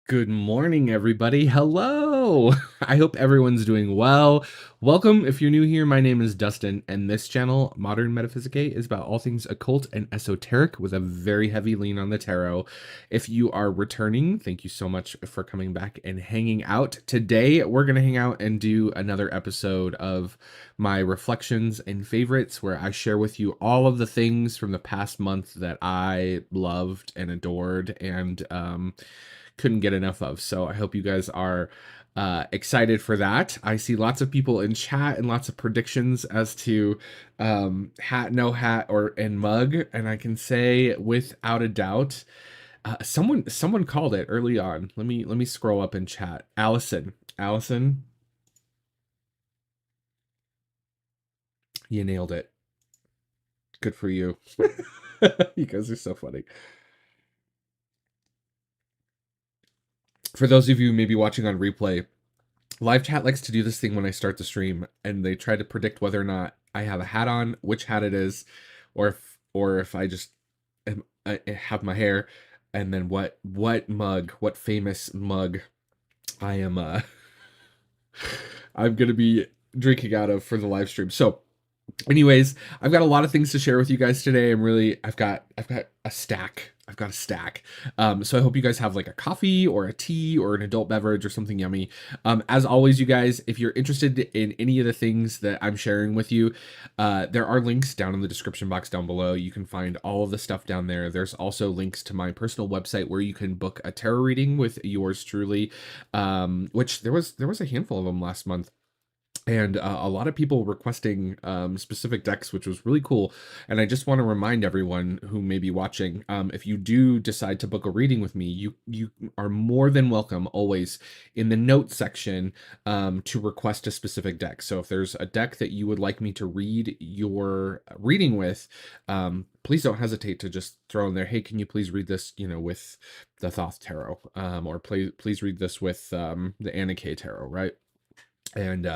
Good morning, everybody. Hello. I hope everyone's doing well. Welcome. If you're new here, my name is Dustin, and this channel, Modern Metaphysicae, is about all things occult and esoteric with a very heavy lean on the tarot. If you are returning, thank you so much for coming back and hanging out. Today, we're going to hang out and do another episode of my reflections and favorites, where I share with you all of the things from the past month that I loved and adored and, couldn't get enough of. So I hope you guys are excited for that. I see lots of people in chat and lots of predictions as to hat, no hat, or and mug, and I can say without a doubt, someone called it early on. Let me scroll up in chat. Allison, you nailed it. Good for you. You guys are so funny. For those of you maybe watching on replay, live chat likes to do this thing when I start the stream, and they try to predict whether or not I have a hat on, which hat it is, or if I just I have my hair, and then what famous mug I am I'm gonna be drinking out of for the live stream. So anyways, I've got a lot of things to share with you guys today. I've got a stack. I've got a stack. So I hope you guys have like a coffee or a tea or an adult beverage or something yummy. As always, you guys, if you're interested in any of the things that I'm sharing with you, there are links down in the description box down below. You can find all of the stuff down there. There's also links to my personal website where you can book a tarot reading with yours truly, which there was a handful of them last month, and a lot of people requesting specific decks, which was really cool. And I just want to remind everyone who may be watching, if you do decide to book a reading with me, you are more than welcome always in the notes section to request a specific deck. So if there's a deck that you would like me to read your reading with, please don't hesitate to just throw in there, hey, can you please read this, with the Thoth Tarot, or please read this with the Anna Tarot, right? And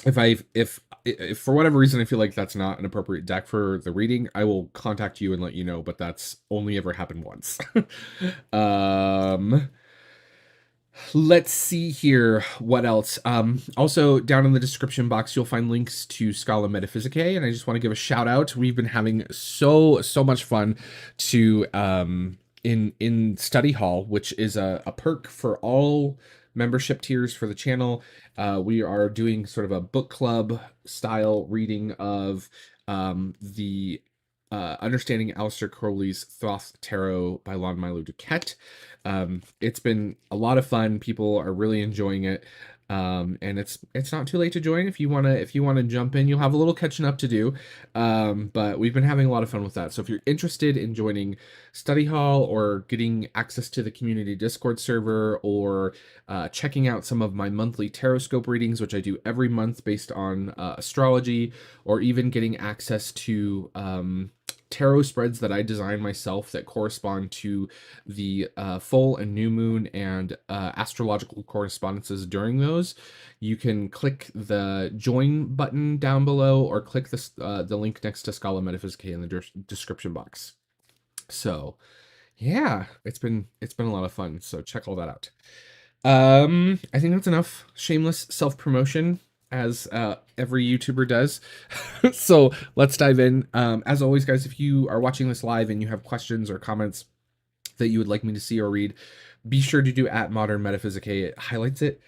if for whatever reason I feel like that's not an appropriate deck for the reading, I will contact you and let you know, but that's only ever happened once. um let's see here what else. Also down in the description box you'll find links to Scala Metaphysicae, and I just want to give a shout out. We've been having so much fun to in study hall, which is a perk for all membership tiers for the channel. We are doing sort of a book club style reading of the Understanding Aleister Crowley's Thoth Tarot by Lon Milo Duquette. It's been a lot of fun. People are really enjoying it. And it's not too late to join if you wanna jump in. You'll have a little catching up to do, but we've been having a lot of fun with that. So if you're interested in joining study hall or getting access to the community Discord server, or checking out some of my monthly tarot scope readings, which I do every month based on astrology, or even getting access to tarot spreads that I design myself that correspond to the full and new moon and astrological correspondences during those, you can click the join button down below, or click the link next to Scala Metaphysicae in the description box. So yeah, it's been a lot of fun, so check all that out. I think that's enough shameless self-promotion, as every YouTuber does. So let's dive in. As always, guys, if you are watching this live and you have questions or comments that you would like me to see or read, be sure to do at Modern Metaphysicae. It highlights it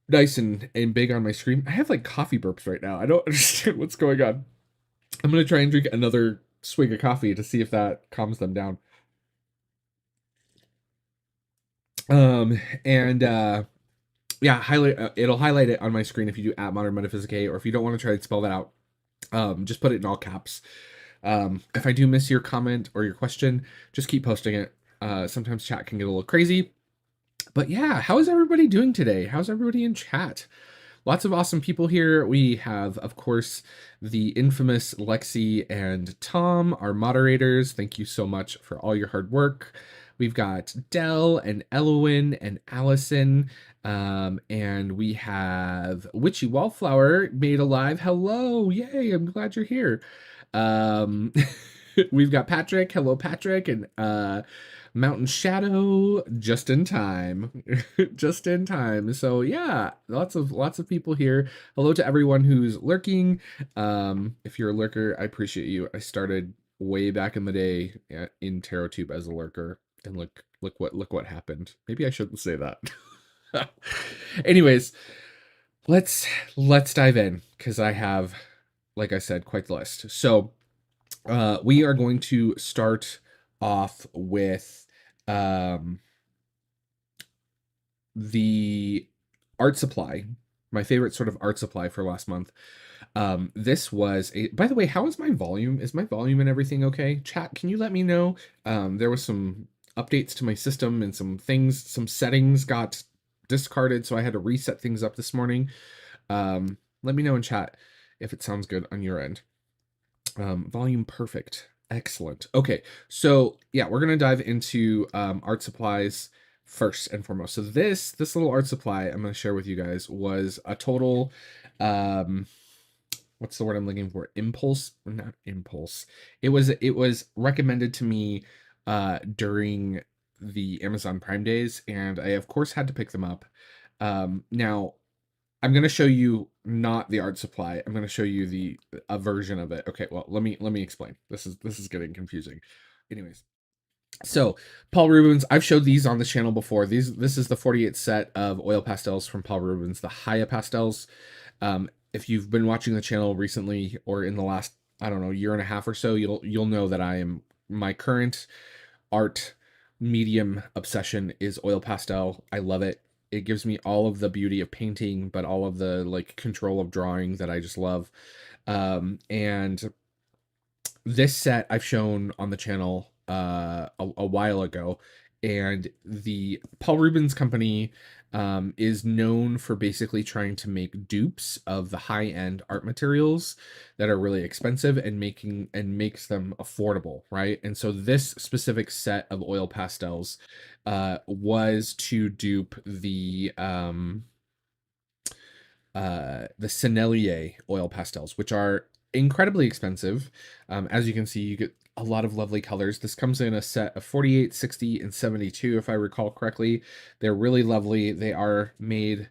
nice and big on my screen. I have like coffee burps right now. I don't understand what's going on. I'm gonna try and drink another swig of coffee to see if that calms them down. And yeah, it'll highlight it on my screen if you do at Modern Metaphysicae, or if you don't want to try and spell that out, just put it in all caps. If I do miss your comment or your question, just keep posting it. Sometimes chat can get a little crazy. But yeah, how is everybody doing today? How's everybody in chat? Lots of awesome people here. We have, of course, the infamous Lexi and Tom, our moderators. Thank you so much for all your hard work. We've got Dell and Elowin and Allison. And we have Witchy Wallflower made alive. Hello, yay, I'm glad you're here. Um, We've got Patrick. Hello, Patrick, and Mountain Shadow. Just in time, just in time. So yeah, lots of people here. Hello to everyone who's lurking. If you're a lurker, I appreciate you. I started way back in the day in TarotTube as a lurker, and look what happened. Maybe I shouldn't say that. Anyways, let's dive in because I have, like I said, quite the list. So we are going to start off with um, the art supply, my favorite sort of art supply for last month. This was a, by the way, how is my volume? Is my volume and everything okay? Chat, can you let me know? There was some updates to my system and some settings got discarded, so I had to reset things up this morning. Let me know in chat if it sounds good on your end. Volume perfect. Excellent. Okay, so yeah, we're gonna dive into art supplies first and foremost. So this little art supply I'm gonna share with you guys was a total what's the word I'm looking for? Impulse, not impulse. It was recommended to me during the Amazon Prime days, and I of course had to pick them up. Now I'm going to show you not the art supply. I'm going to show you a version of it. Okay, well, let me explain. This is getting confusing. Anyways, so Paul Rubens, I've showed these on the channel before. This is the 48 set of oil pastels from Paul Rubens, the Haya pastels. If you've been watching the channel recently or in the last, I don't know, year and a half or so, you'll know that my current art medium obsession is oil pastel. I love it. It gives me all of the beauty of painting, but all of the like control of drawing that I just love. And this set I've shown on the channel a while ago, and the Paul Rubens company is known for basically trying to make dupes of the high-end art materials that are really expensive and makes them affordable, right? And so this specific set of oil pastels was to dupe the Sennelier oil pastels, which are incredibly expensive. As you can see, you get a lot of lovely colors. This comes in a set of 48, 60, and 72, if I recall correctly. They're really lovely. They are made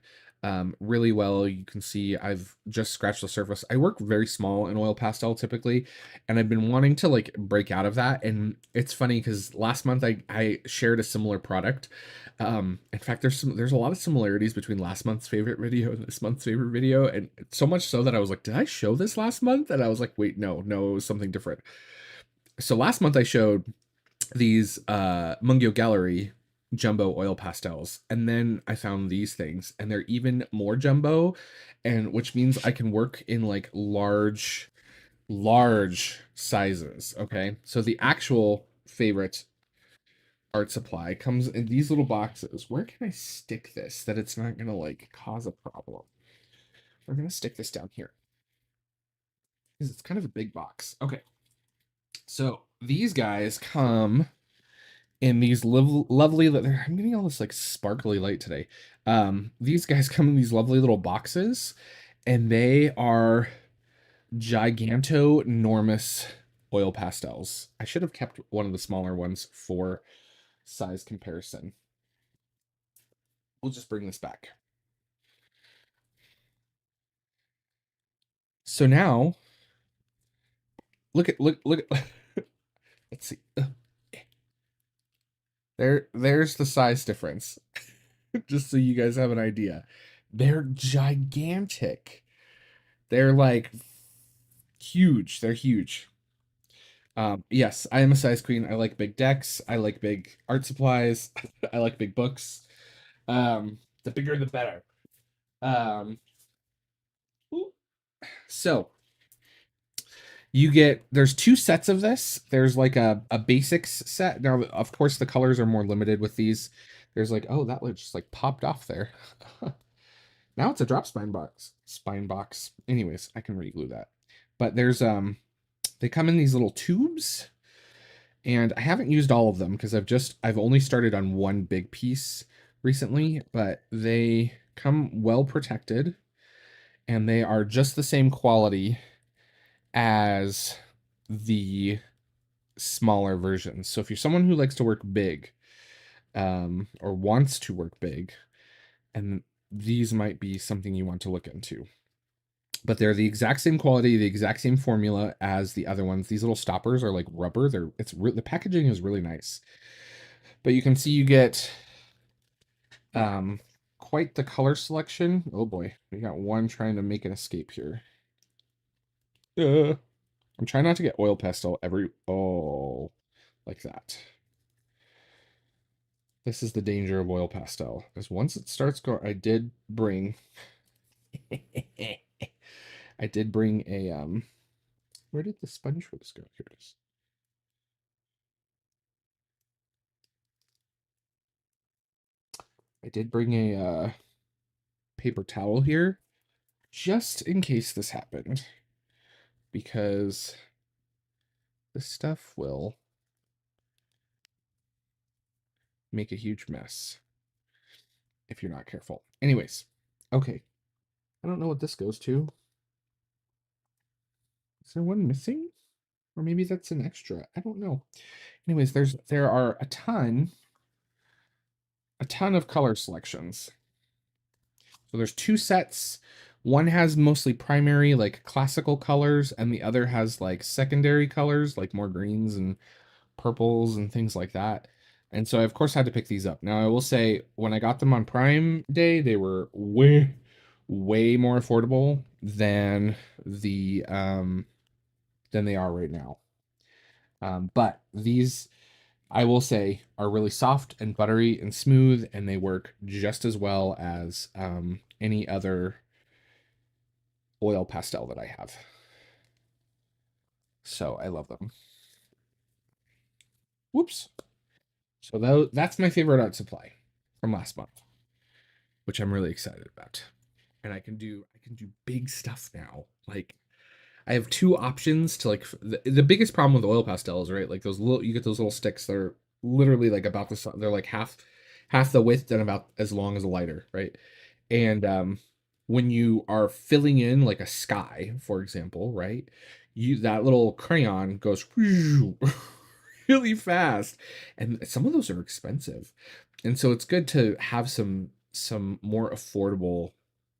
really well. You can see I've just scratched the surface. I work very small in oil pastel typically, and I've been wanting to like break out of that. And it's funny because last month I shared a similar product. In fact, there's a lot of similarities between last month's favorite video and this month's favorite video, and so much so that I was like, did I show this last month? And I was like, wait, no, it was something different. So last month I showed these Mungyo Gallery jumbo oil pastels, and then I found these things, and they're even more jumbo, and which means I can work in like large sizes. Okay, so the actual favorite art supply comes in these little boxes. Where can I stick this that it's not gonna like cause a problem? We're gonna stick this down here because it's kind of a big box. Okay, so these guys come in these lovely. I'm getting all this like sparkly light today. These guys come in these lovely little boxes, and they are giganto-enormous oil pastels. I should have kept one of the smaller ones for size comparison. We'll just bring this back. So now, look. Let's see. There's the size difference. Just so you guys have an idea. They're gigantic. They're like huge. They're huge. Yes, I am a size queen. I like big decks. I like big art supplies. I like big books. The bigger the better. Um, so there's two sets of this. There's like a basics set. Now, of course, the colors are more limited with these. There's like, oh, that just like popped off there. Now it's a drop spine box. Spine box. Anyways, I can re-glue that. But they come in these little tubes, and I haven't used all of them because I've only started on one big piece recently, but they come well protected, and they are just the same quality as the smaller versions. So if you're someone who likes to work big, or wants to work big, and these might be something you want to look into. But they're the exact same quality, the exact same formula as the other ones. These little stoppers are like rubber. The packaging is really nice. But you can see you get quite the color selection. Oh boy, we got one trying to make an escape here. I'm trying not to get oil pastel like that. This is the danger of oil pastel. Is once it starts going, I did bring a where did the sponge for this go? Here it is. I did bring a paper towel here just in case this happened, because this stuff will make a huge mess if you're not careful. Anyways, okay. I don't know what this goes to. Is there one missing? Or maybe that's an extra. I don't know. Anyways, there are a ton of color selections. So there's two sets. One has mostly primary, like classical colors, and the other has like secondary colors, like more greens and purples and things like that. And so I, of course, had to pick these up. Now, I will say, when I got them on Prime Day, they were way more affordable than the than they are right now. But these, I will say, are really soft and buttery and smooth, and they work just as well as any other oil pastel that I have. So I love them. Whoops. So that's my favorite art supply from last month, which I'm really excited about. And I can do big stuff now. Like, I have two options to, like, the biggest problem with oil pastels, right? Like, you get those little sticks that are literally like about this, they're like half the width and about as long as a lighter, right? And when you are filling in like a sky, for example, right? That little crayon goes really fast, and some of those are expensive. And so it's good to have some more affordable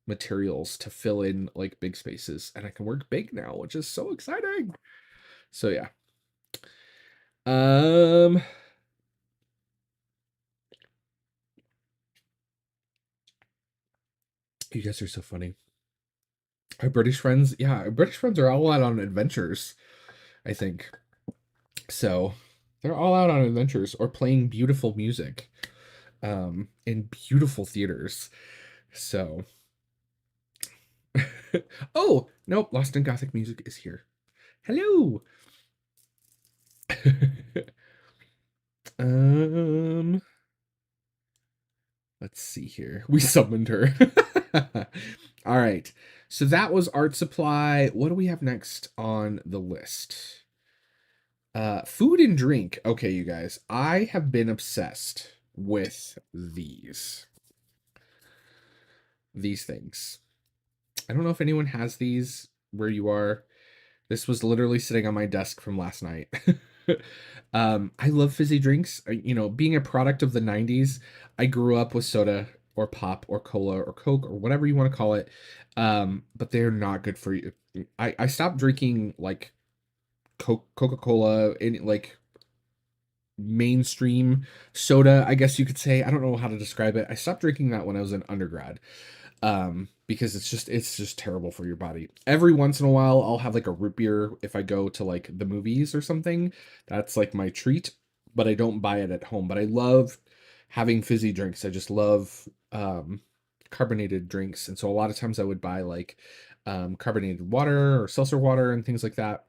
materials to fill in like big spaces, and I can work big now, which is so exciting. So yeah. You guys are so funny. Our British friends, yeah, our British friends are all out on adventures, I think. So they're all out on adventures or playing beautiful music in beautiful theaters. So oh, nope, Lost in Gothic Music is here. Hello. um let's see here. We summoned her. All right. So that was art supply. What do we have next on the list? Food and drink. Okay, you guys. I have been obsessed with these things. I don't know if anyone has these where you are. This was literally sitting on my desk from last night. I love fizzy drinks. You know, being a product of the 90s, I grew up with soda or pop or cola or Coke or whatever you want to call it. But they're not good for you. I stopped drinking like Coca-Cola in like mainstream soda, I guess you could say. I don't know how to describe it. I stopped drinking that when I was in undergrad. Because it's just terrible for your body. Every once in a while I'll have like a root beer if I go to like the movies or something. That's like my treat, but I don't buy it at home. But I love having fizzy drinks. I just love carbonated drinks. And so a lot of times I would buy like carbonated water or seltzer water and things like that.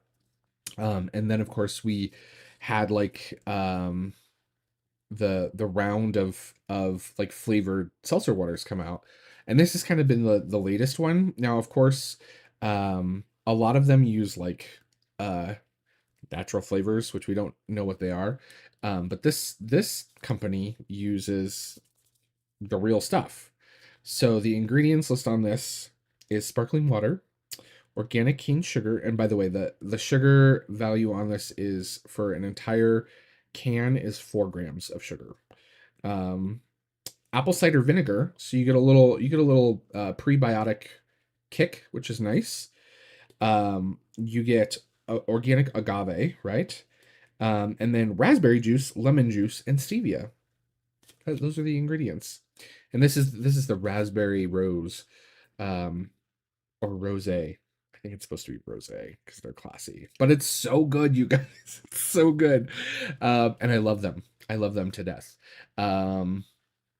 And then of course we had like the round of like flavored seltzer waters come out, and this has kind of been the latest one. Now of course a lot of them use like natural flavors, which we don't know what they are, but this company uses the real stuff. So the ingredients list on this is sparkling water, organic cane sugar. And by the way, the sugar value on this is for an entire can is 4 grams of sugar. Um, Apple cider vinegar, so you get a little prebiotic kick, which is nice. You get organic agave, right? And then raspberry juice, lemon juice, and stevia. Those are the ingredients. And this is the raspberry rose, um, or rosé. I think it's supposed to be rosé because they're classy. But it's so good, you guys. It's so good. And I love them. I love them to death. Um,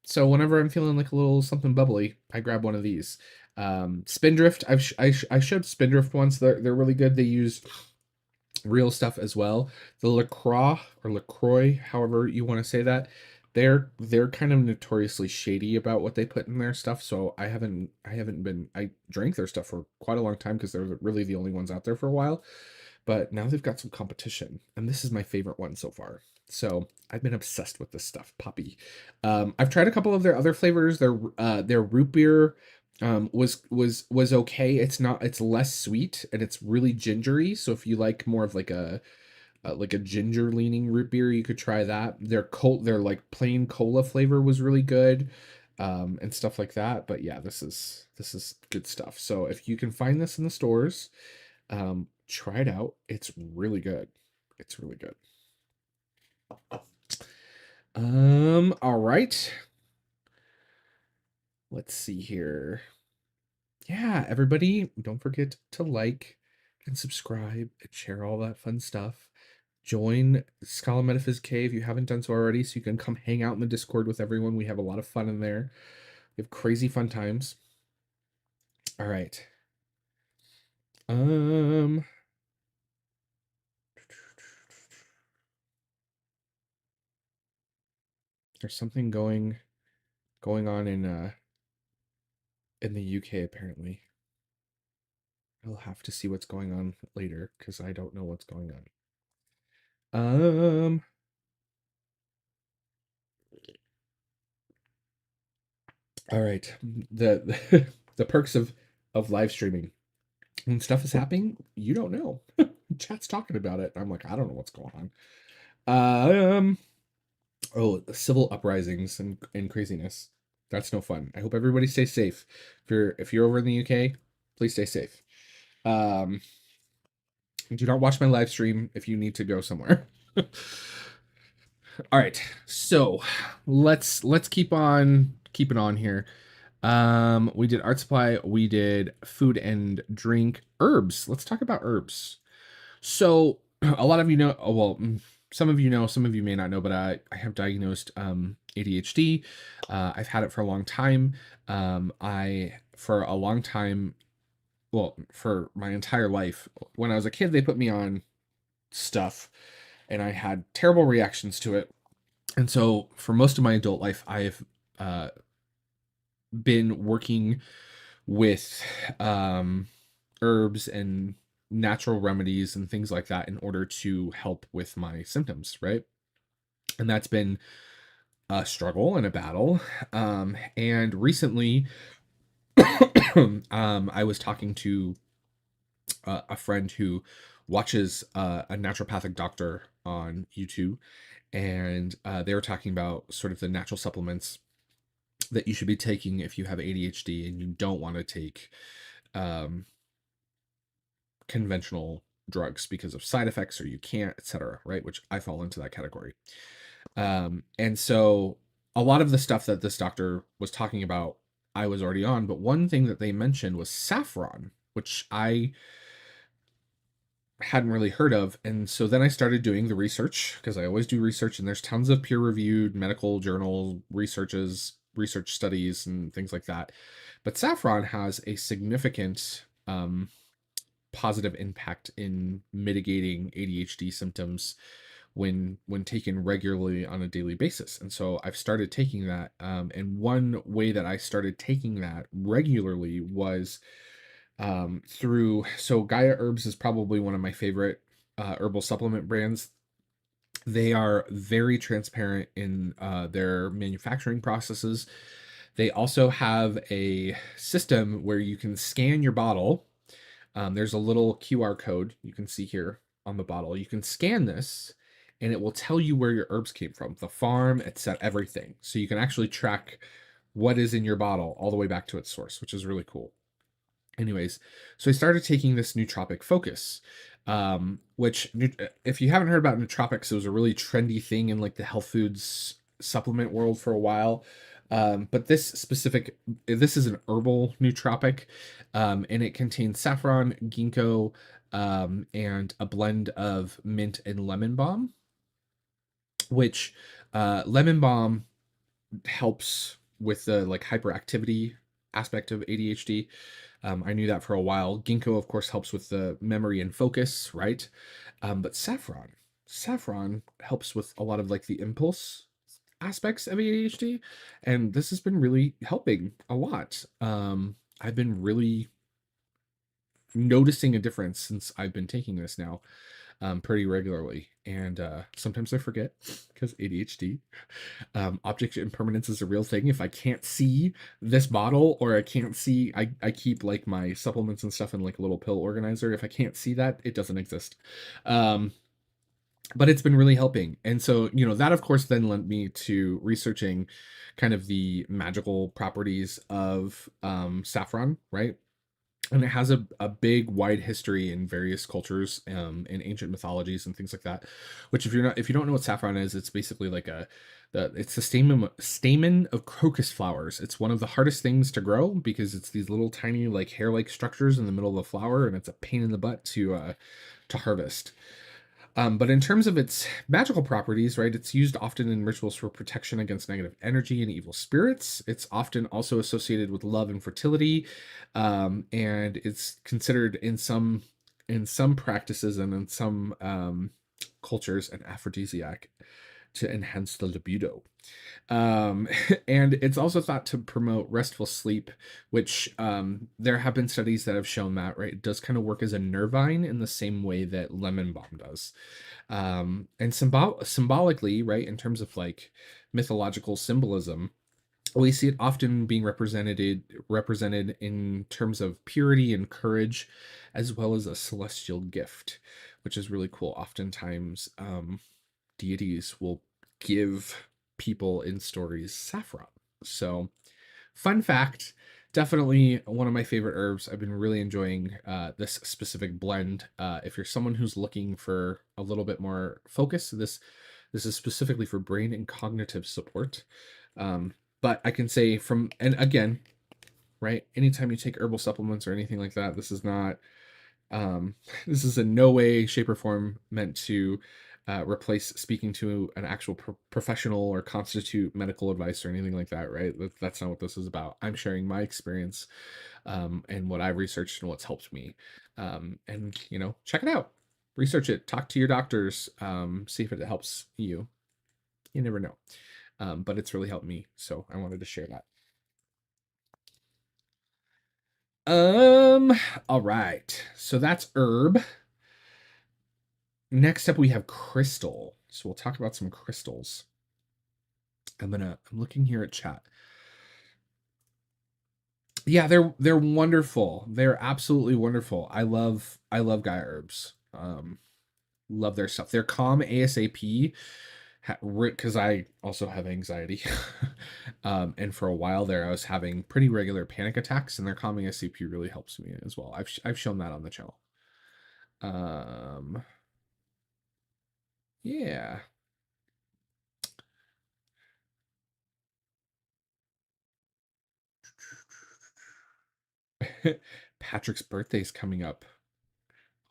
so whenever I'm feeling like a little something bubbly, I grab one of these. Spindrift. I showed Spindrift once. They're really good. They use real stuff as well. The LaCroix or LaCroix, however you want to say that, they're kind of notoriously shady about what they put in their stuff. So I drank their stuff for quite a long time because they're really the only ones out there for a while. But now they've got some competition, and this is my favorite one so far. So I've been obsessed with this stuff, Poppy. I've tried a couple of their other flavors. Their root beer was okay. It's less sweet and it's really gingery. So if you like more of like a ginger leaning root beer, you could try that. Their like plain cola flavor was really good, and stuff like that. But yeah, this is good stuff. So if you can find this in the stores, try it out. It's really good. It's really good. All right. Let's see here. Yeah, everybody, don't forget to like and subscribe and share all that fun stuff. Join Scala Metaphysicae if you haven't done so already, so you can come hang out in the Discord with everyone. We have a lot of fun in there. We have crazy fun times. All right. There's something going on in the UK apparently. I'll have to see what's going on later because I don't know what's going on. All right. The the perks of live streaming. When stuff is happening, you don't know. Chat's talking about it. I'm like, I don't know what's going on. Oh, civil uprisings and craziness. That's no fun. I hope everybody stays safe. If you're over in the UK, please stay safe. Um, do not watch my live stream if you need to go somewhere. All right, so let's keep on keeping on here. We did art supply, we did food and drink, herbs. Let's talk about herbs. So a lot of you know, oh, well, some of you know, some of you may not know, but I have diagnosed ADHD. I've had it for a long time. For a long time, well, for my entire life, when I was a kid, they put me on stuff and I had terrible reactions to it. And so for most of my adult life, I've uh, been working with herbs and natural remedies and things like that in order to help with my symptoms, right? And that's been a struggle and a battle. And recently, I was talking to a friend who watches a naturopathic doctor on YouTube, and they were talking about sort of the natural supplements that you should be taking if you have ADHD and you don't want to take um, conventional drugs because of side effects or you can't, etc. Right, which I fall into that category. And so a lot of the stuff that this doctor was talking about, I was already on, but one thing that they mentioned was saffron, which I hadn't really heard of. And so then I started doing the research because I always do research, and there's tons of peer-reviewed medical journal research studies and things like that. But saffron has a significant positive impact in mitigating ADHD symptoms when taken regularly on a daily basis. And so I've started taking that. And one way that I started taking that regularly was through, so Gaia Herbs is probably one of my favorite herbal supplement brands. They are very transparent in their manufacturing processes. They also have a system where you can scan your bottle There's a little QR code you can see here on the bottle. You can scan this and it will tell you where your herbs came from, the farm, etc., everything. So you can actually track what is in your bottle all the way back to its source, which is really cool. Anyways, so I started taking this nootropic focus, which if you haven't heard about nootropics, it was a really trendy thing in like the health foods supplement world for a while. But this is an herbal nootropic, and it contains saffron, ginkgo, and a blend of mint and lemon balm, which lemon balm helps with the like hyperactivity aspect of ADHD. I knew that for a while. Ginkgo, of course, helps with the memory and focus, right? But saffron helps with a lot of like the impulse aspects of ADHD, and this has been really helping a lot. I've been really noticing a difference since I've been taking this now pretty regularly, and sometimes I forget because ADHD. Object impermanence is a real thing. If I can't see this bottle, or I can't see, I keep like my supplements and stuff in like a little pill organizer. If I can't see that, it doesn't exist. But it's been really helping. And so, that of course then led me to researching kind of the magical properties of saffron, right? And it has a big wide history in various cultures, in ancient mythologies and things like that, which if you don't know what saffron is, it's basically like it's the stamen of crocus flowers. It's one of the hardest things to grow because it's these little tiny like hair-like structures in the middle of the flower, and it's a pain in the butt to harvest. But in terms of its magical properties, right, it's used often in rituals for protection against negative energy and evil spirits. It's often also associated with love and fertility, and it's considered in some practices and in some cultures an aphrodisiac to enhance the libido. And it's also thought to promote restful sleep, which there have been studies that have shown that, right, it does kind of work as a nervine in the same way that lemon balm does. And symbolically, right, in terms of like mythological symbolism, we see it often being represented in terms of purity and courage, as well as a celestial gift, which is really cool. Oftentimes, deities will give people in stories saffron. So, fun fact, definitely one of my favorite herbs. I've been really enjoying this specific blend. If you're someone who's looking for a little bit more focus, this is specifically for brain and cognitive support. But I can say and again, right, anytime you take herbal supplements or anything like that, this is not this is in no way, shape, or form meant to replace speaking to an actual professional or constitute medical advice or anything like that, right? That's not what this is about. I'm sharing my experience, and what I've researched and what's helped me. And, check it out. Research it. Talk to your doctors. See if it helps you. You never know. But it's really helped me. So I wanted to share that. All right. So that's herb. Next up, we have crystal. So we'll talk about some crystals. I'm looking here at chat. Yeah, they're wonderful. They're absolutely wonderful. I love Gaia herbs. Love their stuff. They're calm ASAP, because I also have anxiety. And for a while there, I was having pretty regular panic attacks, and their calming ASAP really helps me as well. I've shown that on the channel. Yeah. Patrick's birthday's coming up.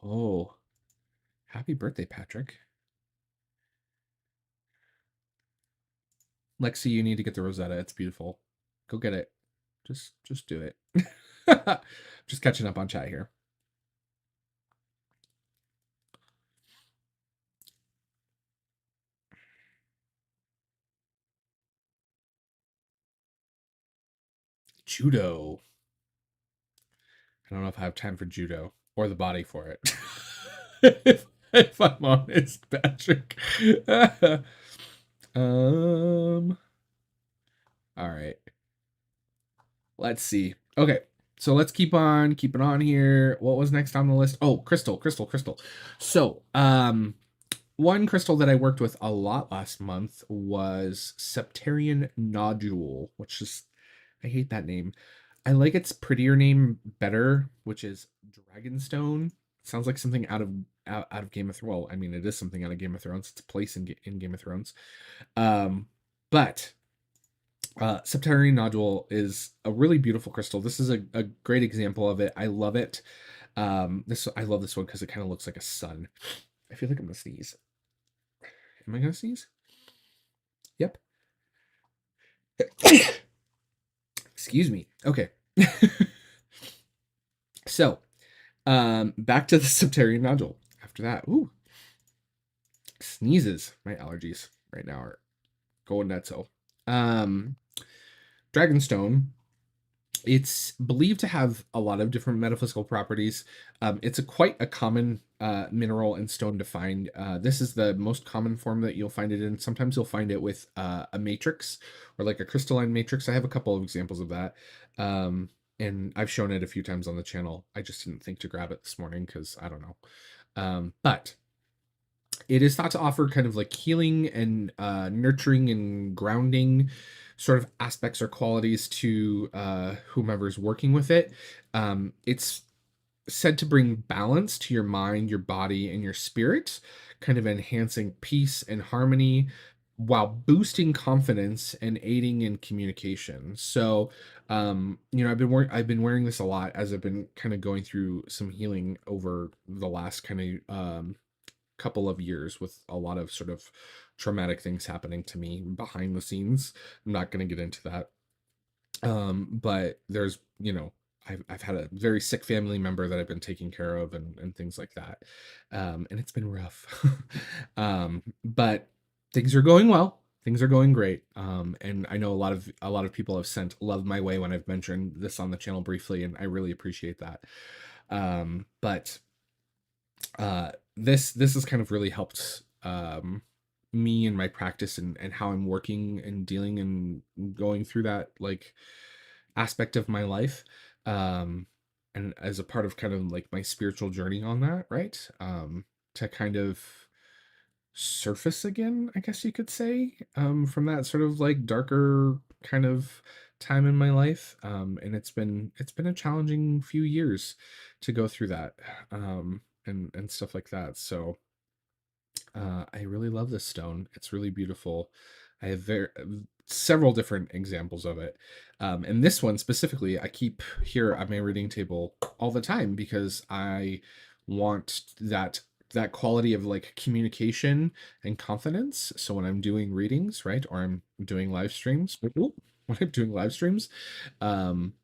Oh, happy birthday, Patrick. Lexi, you need to get the Rosetta. It's beautiful. Go get it. Just do it. Just catching up on chat here. Judo. I don't know if I have time for judo or the body for it. if I'm honest, Patrick. All right. Let's see. Okay. So let's keep on keeping on here. What was next on the list? Oh, crystal. So, one crystal that I worked with a lot last month was Septarian nodule, which is, I hate that name. I like its prettier name better, which is Dragonstone. Sounds like something out of Game of Thrones. Well, I mean, it is something out of Game of Thrones. It's a place in Game of Thrones. But Septarian nodule is a really beautiful crystal. This is a great example of it. I love it. I love this one because it kind of looks like a sun. I feel like I'm gonna sneeze. Am I gonna sneeze? Yep. Excuse me. Okay. So, back to the Septarian nodule. After that, ooh, sneezes. My allergies right now are going nuts. So, um, Dragonstone. It's believed to have a lot of different metaphysical properties. It's quite a common mineral and stone to find. This is the most common form that you'll find it in. Sometimes you'll find it with a matrix or like a crystalline matrix. I have a couple of examples of that. And I've shown it a few times on the channel. I just didn't think to grab it this morning because I don't know. But it is thought to offer kind of like healing and nurturing and grounding sort of aspects or qualities to whomever's working with it. It's said to bring balance to your mind, your body, and your spirit, kind of enhancing peace and harmony while boosting confidence and aiding in communication. So, I've been wearing this a lot as I've been kind of going through some healing over the last kind of couple of years with a lot of sort of traumatic things happening to me behind the scenes. I'm not going to get into that. But there's, I've had a very sick family member that I've been taking care of and things like that. And it's been rough. But things are going well. Things are going great. And I know a lot of people have sent love my way when I've mentioned this on the channel briefly, and I really appreciate that. But this has kind of really helped me in my practice and how I'm working and dealing and going through that like aspect of my life. And as a part of kind of like my spiritual journey on that, right? To kind of surface again, I guess you could say, from that sort of like darker kind of time in my life. And it's been a challenging few years to go through that. And stuff like that. So I really love this stone. It's really beautiful. I have several different examples of it. And this one specifically, I keep here at my reading table all the time because I want that quality of like communication and confidence. So when I'm doing readings, right, or I'm doing live streams, when I'm doing live streams,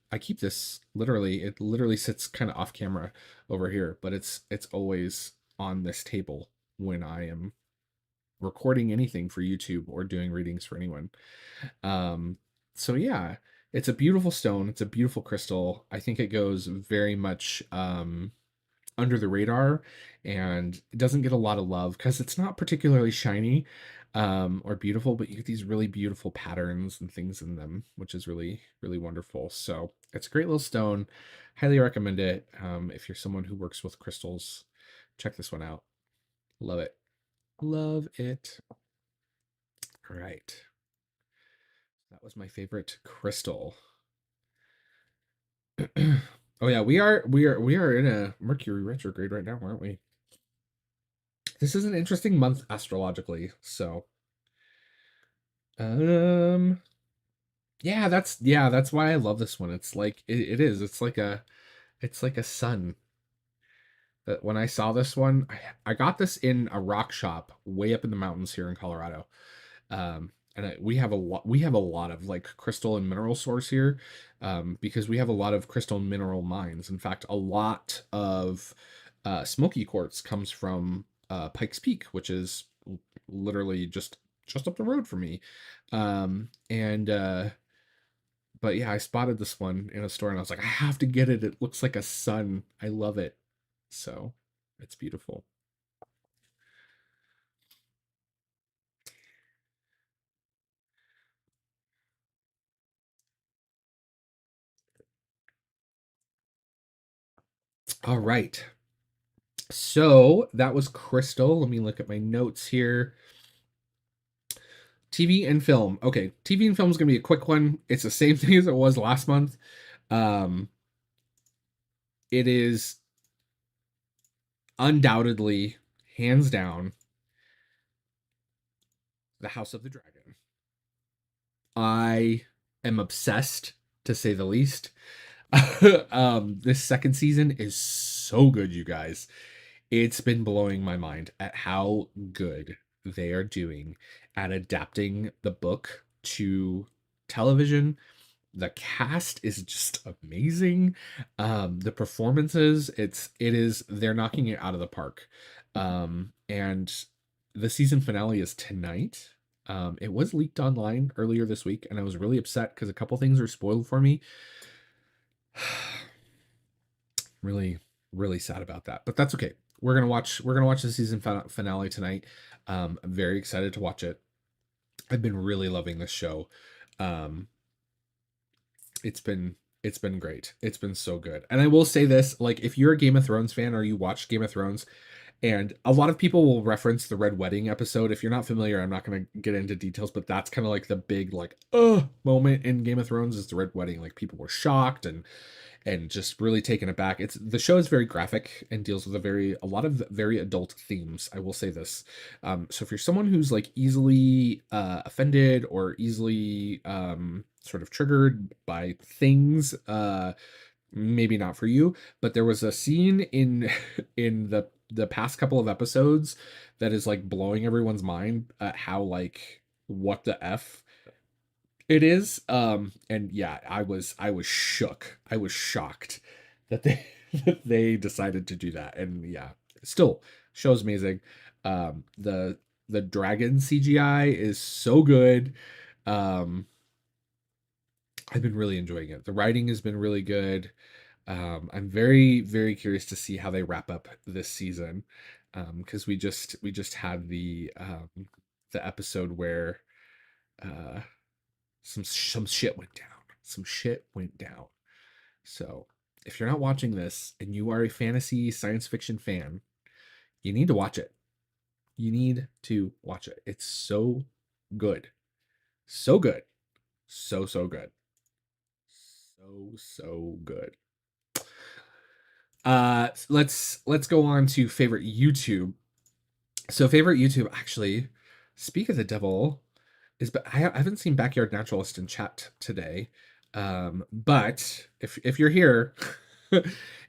I keep this literally. It literally sits kind of off camera over here, but it's always on this table when I am recording anything for YouTube or doing readings for anyone. So yeah, it's a beautiful stone. It's a beautiful crystal. I think it goes very much under the radar and it doesn't get a lot of love because it's not particularly shiny or beautiful, but you get these really beautiful patterns and things in them, which is really, really wonderful. So it's a great little stone. Highly recommend it. If you're someone who works with crystals, check this one out. Love it. Love it. All right. That was my favorite crystal. Oh yeah, we are in a Mercury retrograde right now, aren't we? This is an interesting month astrologically. So, um yeah, that's why I love this one. It's like it is. It's like a sun. That when I saw this one, I got this in a rock shop way up in the mountains here in Colorado. We have a lot of like crystal and mineral source here, because we have a lot of crystal and mineral mines. In fact, a lot of smoky quartz comes from Pikes Peak, which is literally just up the road from me. And But yeah, I spotted this one in a store and I was like, I have to get it. It looks like a sun. I love it. So it's beautiful. All right. So that was Crystal. Let me look at my notes here. TV and film. Okay, TV and film is going to be a quick one. It's the same thing as it was last month. Um, it is undoubtedly, hands down, The House of the Dragon. I am obsessed, to say the least. This second season is so good, you guys. It's been blowing my mind at how good they are doing at adapting the book to television. The cast is just amazing. The performances, they're knocking it out of the park. And the season finale is tonight. It was leaked online earlier this week, and I was really upset because a couple things are spoiled for me. Really, really sad about that, but that's okay. We're gonna watch the season finale tonight. I'm very excited to watch it. I've been really loving this show. Um, it's been it's been great. It's been so good. And I will say this, like if you're a Game of Thrones fan or you watch Game of Thrones, and a lot of people will reference the Red Wedding episode. If you're not familiar, I'm not going to get into details, but that's kind of like the big like moment in Game of Thrones is the Red Wedding. Like people were shocked and just really taken aback. It's the show is very graphic and deals with a lot of very adult themes. I will say this. So if you're someone who's like easily offended or easily sort of triggered by things, maybe not for you. But there was a scene in in the past couple of episodes that is like blowing everyone's mind at how like what the f it is. And yeah, I was shook. I was shocked that they that they decided to do that. And yeah, still show's amazing. The dragon CGI is so good. Um I've been really enjoying it. The writing has been really good. I'm very, very curious to see how they wrap up this season. Because we just had the episode where uh some shit went down. Some shit went down. So if you're not watching this and you are a fantasy science fiction fan, you need to watch it. You need to watch it. It's so good. So good. So good. So good. Let's go on to favorite YouTube. So favorite YouTube, actually, speak of the devil, but I haven't seen Backyard Naturalist in chat today. But if you're here,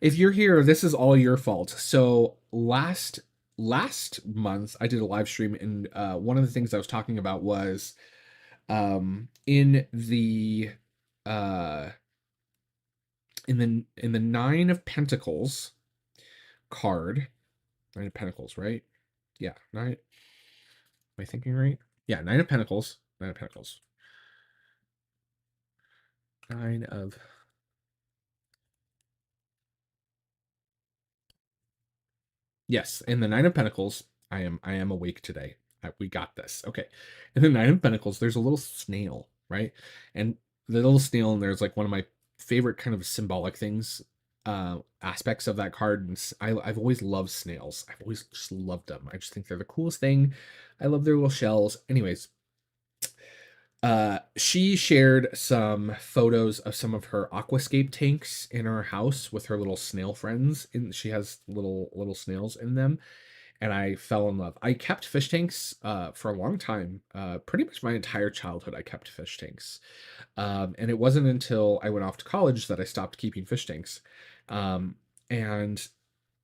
if you're here, this is all your fault. So last month I did a live stream, and one of the things I was talking about was in the uh in the Nine of Pentacles card. Nine of Pentacles, right? Yeah, nine. Am I thinking right? Yeah, Nine of Pentacles. Nine of Pentacles. Nine of. Yes, in the Nine of Pentacles, I am awake today. We got this. Okay. In the Nine of Pentacles, there's a little snail, right? And the little snail, and there's like one of my favorite kind of symbolic things, aspects of that card. And I've always loved snails. I've always just loved them. I just think they're the coolest thing. I love their little shells. Anyways, she shared some photos of some of her aquascape tanks in her house with her little snail friends, and she has little snails in them, and I fell in love. I kept fish tanks for a long time. Pretty much my entire childhood I kept fish tanks. And it wasn't until I went off to college that I stopped keeping fish tanks. And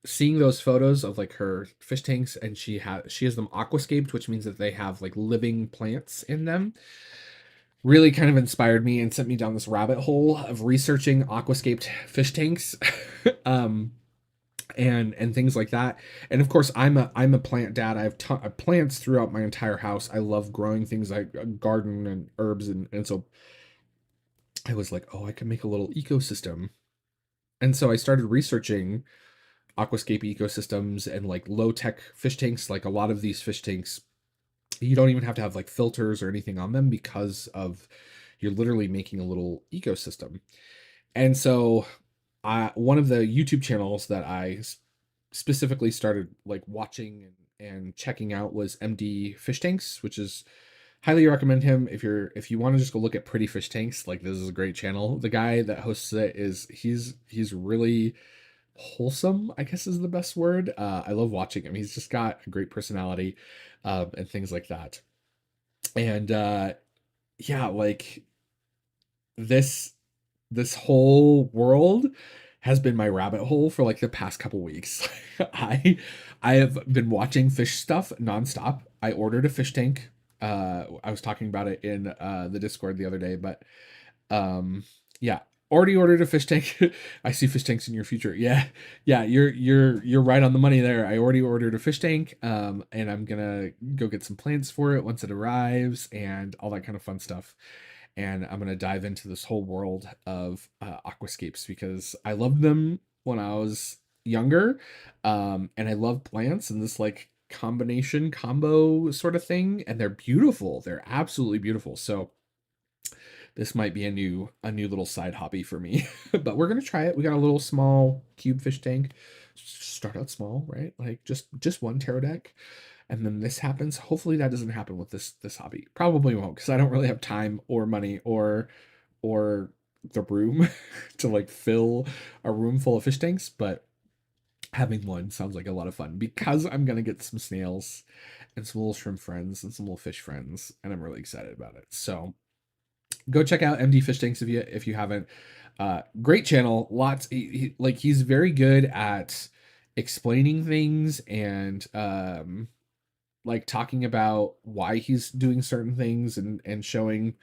seeing those photos of like her fish tanks, and she has them aquascaped, which means that they have like living plants in them, really kind of inspired me and sent me down this rabbit hole of researching aquascaped fish tanks. um and things like that. And of course, I'm a plant dad. I have plants throughout my entire house. I love growing things like garden and herbs, and so I was like, oh, I can make a little ecosystem. And so I started researching aquascape ecosystems and like low tech fish tanks. Like a lot of these fish tanks, you don't even have to have like filters or anything on them because of you're literally making a little ecosystem. And so one of the YouTube channels that I specifically started like watching and checking out was MD Fish Tanks, which is highly recommend him if you want to just go look at pretty fish tanks. Like, this is a great channel. The guy that hosts it is he's really wholesome, I guess is the best word. I love watching him. He's just got a great personality, and things like that. And yeah, like this this whole world has been my rabbit hole for like the past couple weeks. I I have been watching fish stuff nonstop. I ordered a fish tank. I was talking about it in the Discord the other day, but yeah, already ordered a fish tank. I see fish tanks in your future. Yeah, yeah, you're right on the money there. I already ordered a fish tank, and I'm gonna go get some plants for it once it arrives and all that kind of fun stuff. And I'm gonna dive into this whole world of aquascapes because I loved them when I was younger, and I love plants and this like combination combo sort of thing, and they're beautiful. They're absolutely beautiful. So this might be a new little side hobby for me. But we're gonna try it. We got a little small cube fish tank. Start out small, right? Like just one tarot deck, and then this happens. Hopefully that doesn't happen with this hobby. Probably won't, because I don't really have time or money or the room to like fill a room full of fish tanks. But having one sounds like a lot of fun because I'm gonna get some snails and some little shrimp friends and some little fish friends, and I'm really excited about it. So go check out MD Fish Tanks if you haven't. Great channel. Lots like he's very good at explaining things and like talking about why he's doing certain things and showing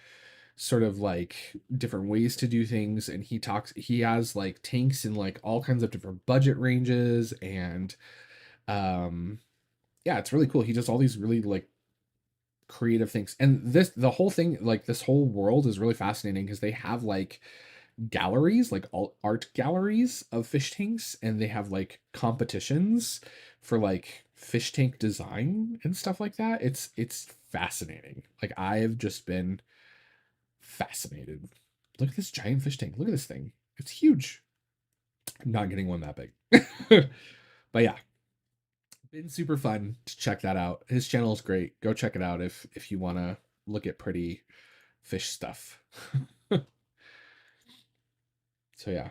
sort of like different ways to do things. And he has like tanks in like all kinds of different budget ranges, and um yeah, it's really cool. He does all these really like creative things. And the whole thing, like this whole world is really fascinating because they have like galleries, like all art galleries of fish tanks, and they have like competitions for like fish tank design and stuff like that. It's fascinating. Like, I have just been fascinated. Look at this giant fish tank. Look at this thing. It's huge. I'm not getting one that big. But yeah, been super fun to check that out. His channel is great. Go check it out if you want to look at pretty fish stuff. So yeah.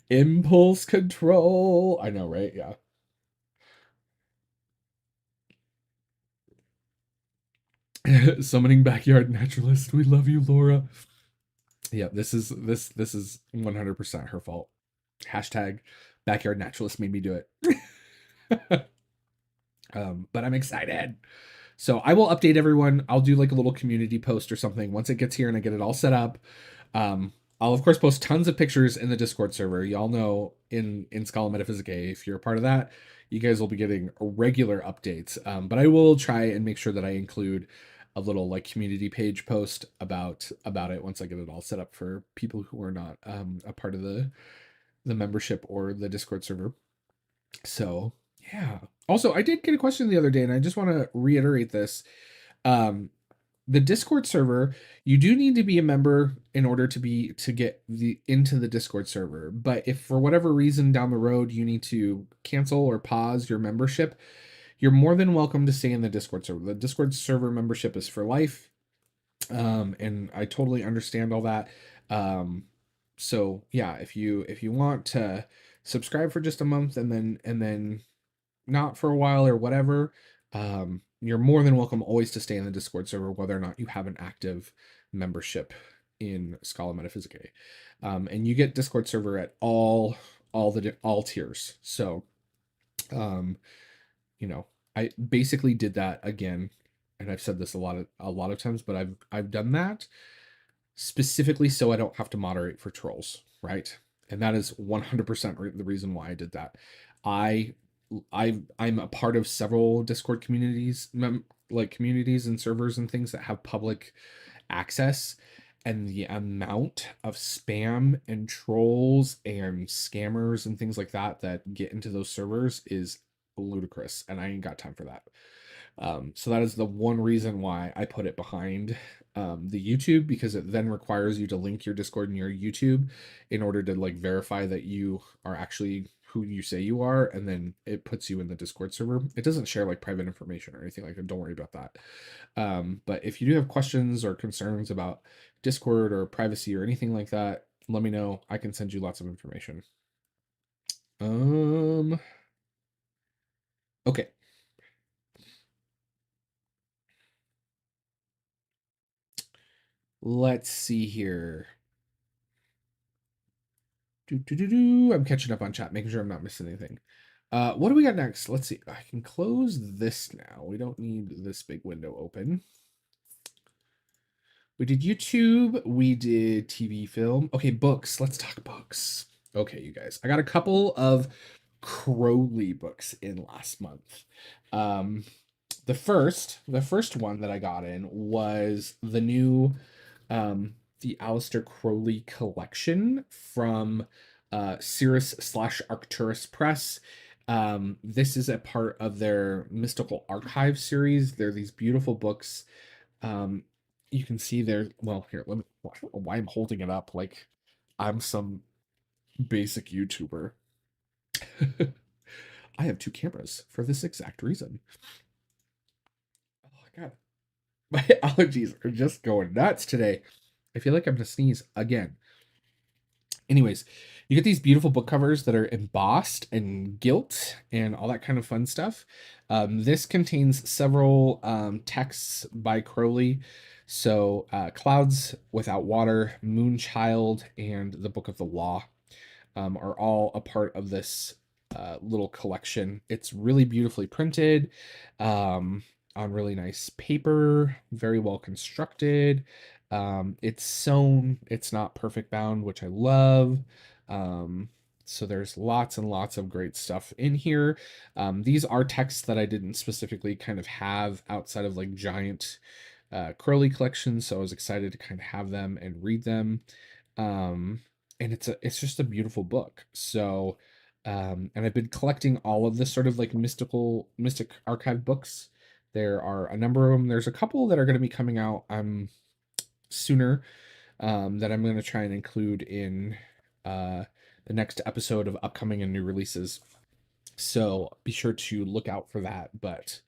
Impulse control. I know, right? Yeah. Summoning backyard naturalist. We love you, Laura. Yeah, this is 100% her fault. Hashtag backyard naturalist made me do it. But I'm excited. So I will update everyone. I'll do like a little community post or something once it gets here and I get it all set up. Um, I'll of course post tons of pictures in the Discord server. Y'all know in Scala Metaphysicae, if you're a part of that, you guys will be getting regular updates. But I will try and make sure that I include a little like community page post about it once I get it all set up for people who are not a part of the membership or the Discord server. So yeah. Also, I did get a question the other day, and I just want to reiterate this. Um, the Discord server, you do need to be a member in order to get the into the Discord server. But if for whatever reason down the road you need to cancel or pause your membership, you're more than welcome to stay in the Discord server. The Discord server membership is for life. And I totally understand all that. Um, so yeah, if you want to subscribe for just a month and then not for a while or whatever, you're more than welcome always to stay in the Discord server, whether or not you have an active membership in Scala Metaphysicae. And you get Discord server at all tiers. So, um, you know, I basically did that again, and I've said this a lot of times, but I've done that specifically so I don't have to moderate for trolls, right? And that is 100% the reason why I did that. I I'm a part of several Discord communities, like communities and servers and things that have public access, and the amount of spam and trolls and scammers and things like that that get into those servers is ludicrous, and I ain't got time for that. So that is the one reason why I put it behind the YouTube, because it then requires you to link your Discord and your YouTube in order to like verify that you are actually who you say you are, and then it puts you in the Discord server. It doesn't share like private information or anything like that. Don't worry about that. But if you do have questions or concerns about Discord or privacy or anything like that, let me know. I can send you lots of information. Um, okay. Let's see here. I'm catching up on chat, making sure I'm not missing anything. What do we got next? Let's see. I can close this now. We don't need this big window open. We did YouTube. We did TV, film. Okay, books. Let's talk books. Okay, you guys. I got a couple of Crowley books in last month. Um, the first one that I got in was the new the Aleister Crowley collection from Cirrus slash Arcturus Press. This is a part of their Mystical Archive series. They're these beautiful books. Um, you can see there. Well, here, let me. I don't know why I'm holding it up like I'm some basic YouTuber. I have two cameras for this exact reason. Oh my god, my allergies are just going nuts today. I feel like I'm gonna sneeze again. Anyways, you get these beautiful book covers that are embossed and gilt and all that kind of fun stuff. This contains several texts by Crowley. So, Clouds Without Water, Moonchild, and the Book of the Law are all a part of this little collection. It's really beautifully printed on really nice paper, very well constructed. It's sewn, it's not perfect bound, which I love. Um, so there's lots and lots of great stuff in here. These are texts that I didn't specifically kind of have outside of like giant Crowley collections, so I was excited to kind of have them and read them. Um, and it's just a beautiful book. So and I've been collecting all of this sort of like mystic archive books. There are a number of them. There's a couple that are going to be coming out sooner that I'm going to try and include in the next episode of upcoming and new releases. So be sure to look out for that. But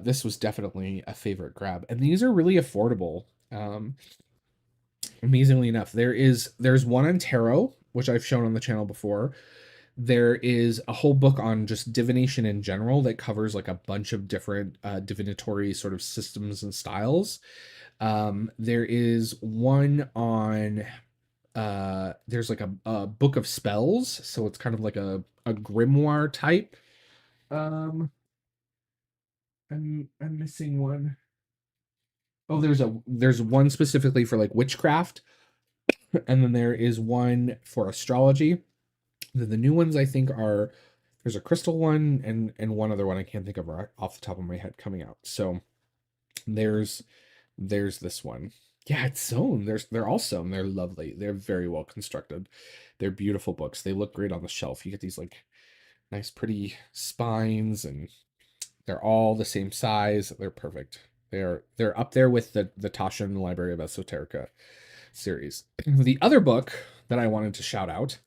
this was definitely a favorite grab, and these are really affordable. Amazingly enough, there's one on tarot, which I've shown on the channel before. There is a whole book on just divination in general that covers like a bunch of different divinatory sort of systems and styles. There is one on there's like a book of spells, so it's kind of like a grimoire type. Um, I'm missing one. Oh, there's one specifically for like witchcraft, and then there is one for astrology. Then the new ones I think are there's a crystal one and one other one I can't think of off the top of my head coming out. So there's this one. Yeah, it's sewn. They're all sewn. They're lovely. They're very well constructed. They're beautiful books. They look great on the shelf. You get these like nice pretty spines, and they're all the same size. They're perfect. They're up there with the Taschen Library of Esoterica series. The other book that I wanted to shout out,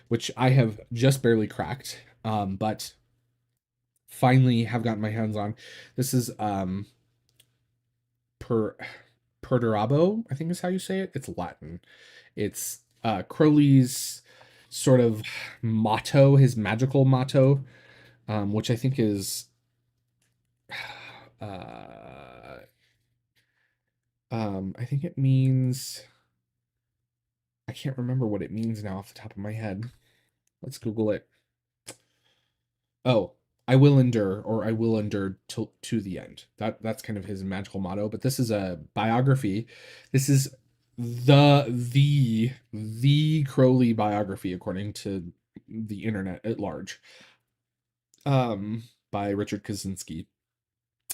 which I have just barely cracked, but finally have gotten my hands on. This is per Perdurabo, I think is how you say it. It's Latin. It's Crowley's sort of motto, his magical motto, which I think is I think it means I can't remember what it means now off the top of my head. Let's Google it. Oh, I will endure, or I will endure to the end. That's kind of his magical motto. But this is a biography. This is the Crowley biography according to the internet at large. By Richard Kaczynski.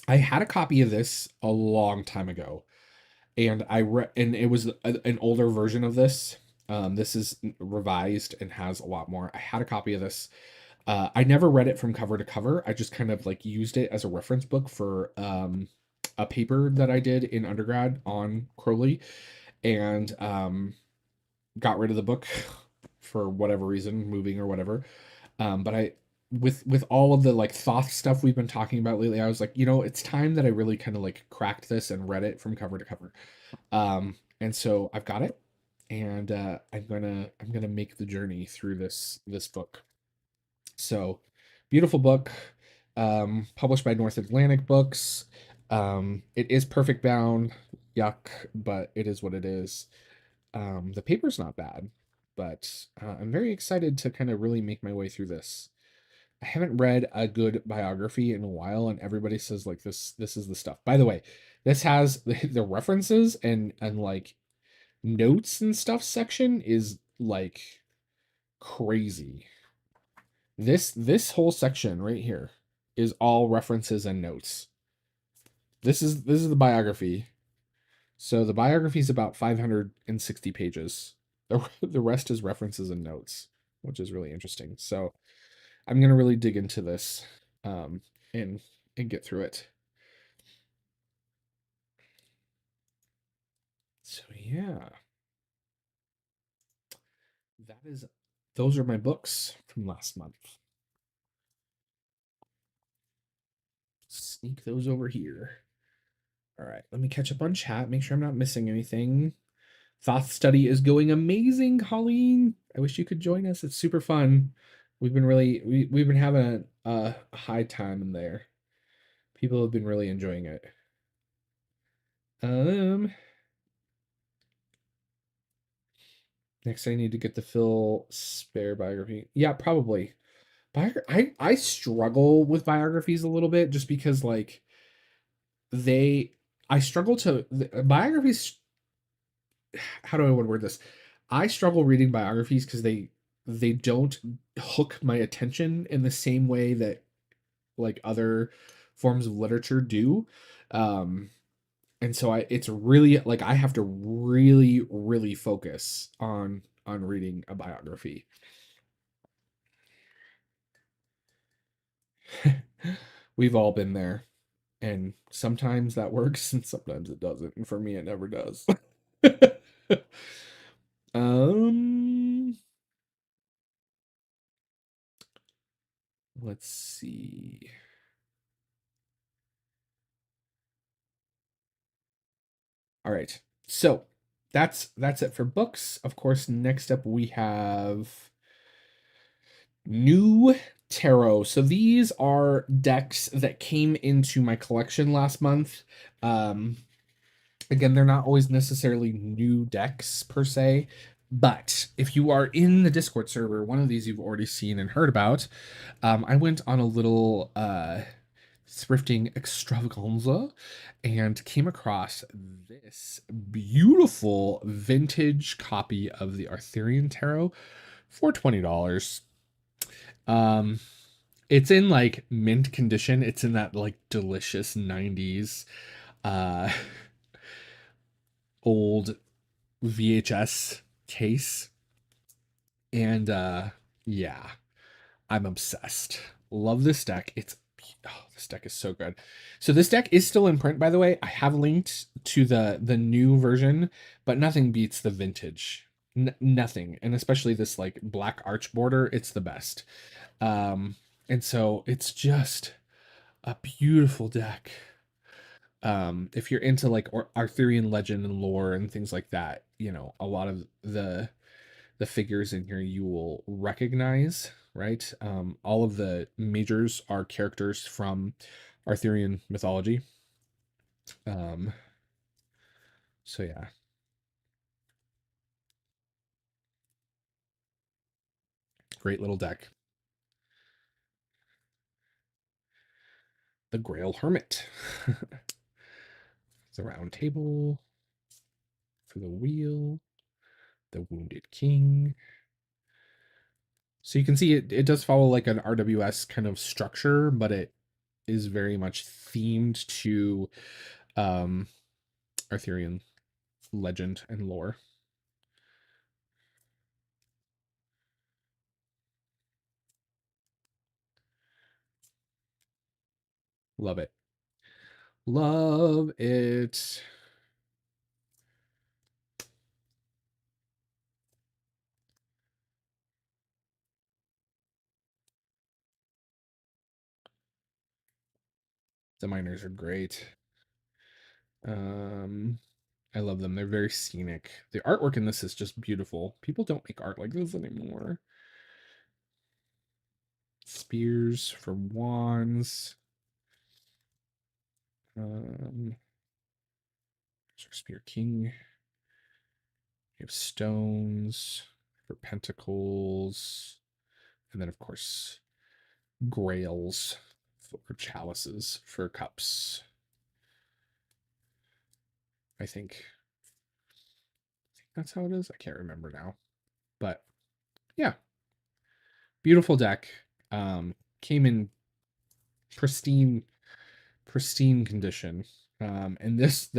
I had a copy of this a long time ago, and and it was an older version of this. This is revised and has a lot more. I had a copy of this I never read it from cover to cover. I just kind of like used it as a reference book for a paper that I did in undergrad on Crowley, and got rid of the book for whatever reason, moving or whatever. But I with all of the like Thoth stuff we've been talking about lately, I was like, it's time that I really kind of like cracked this and read it from cover to cover. And so I've got it, and I'm gonna make the journey through this book. So beautiful book, published by North Atlantic Books. It is perfect bound, yuck, but it is what it is. The paper's not bad, but I'm very excited to kind of really make my way through this. I haven't read a good biography in a while, and everybody says like this is the stuff. By the way, this has the references and like notes and stuff section is like crazy. This whole section right here is all references and notes. This is the biography. So the biography is about 560 pages. The rest is references and notes, which is really interesting. So I'm gonna really dig into this, and get through it. So yeah, that is those are my books from last month. Sneak those over here. All right, let me catch up on chat, make sure I'm not missing anything. Thoth study is going amazing, Colleen. I wish you could join us. It's super fun. We've been having a high time in there. People have been really enjoying it. Um, Next I need to get the Phil Spare biography. Yeah, probably. I struggle with biographies a little bit just because like they I struggle to biographies. How do I want to word this? I struggle reading biographies because they don't hook my attention in the same way that like other forms of literature do. Um, and so it's really like I have to really focus on reading a biography. We've all been there, and sometimes that works and sometimes it doesn't, and for me it never does. um let's see. All right. So, that's it for books. Of course, next up we have new tarot. So these are decks that came into my collection last month. Um Again, they're not always necessarily new decks per se, but if you are in the Discord server, one of these you've already seen and heard about. I went on a little thrifting extravaganza and came across this beautiful vintage copy of the Arthurian Tarot for $20. Um, it's in like mint condition. It's in that like delicious 90s uh old VHS case. And yeah, I'm obsessed. Love this deck. This deck is so good. So this deck is still in print, by the way. I have linked to the new version, but nothing beats the vintage. Nothing, and especially this like black arch border. It's the best. And so it's just a beautiful deck. If you're into like Arthurian legend and lore and things like that, a lot of the figures in here you will recognize, right? All of the majors are characters from Arthurian mythology. Um, so yeah, great little deck. The Grail Hermit. The Round Table. For the Wheel. The Wounded King. So you can see it does follow like an RWS kind of structure, but it is very much themed to um, Arthurian legend and lore. Love it. Love it. The miners are great. I love them. They're very scenic. The artwork in this is just beautiful. People don't make art like this anymore. Spears for wands. There's our Spear King. We have stones for pentacles. And then, of course, grails for chalices for cups. I think that's how it is. I can't remember now. But yeah, beautiful deck. Came in pristine condition. And this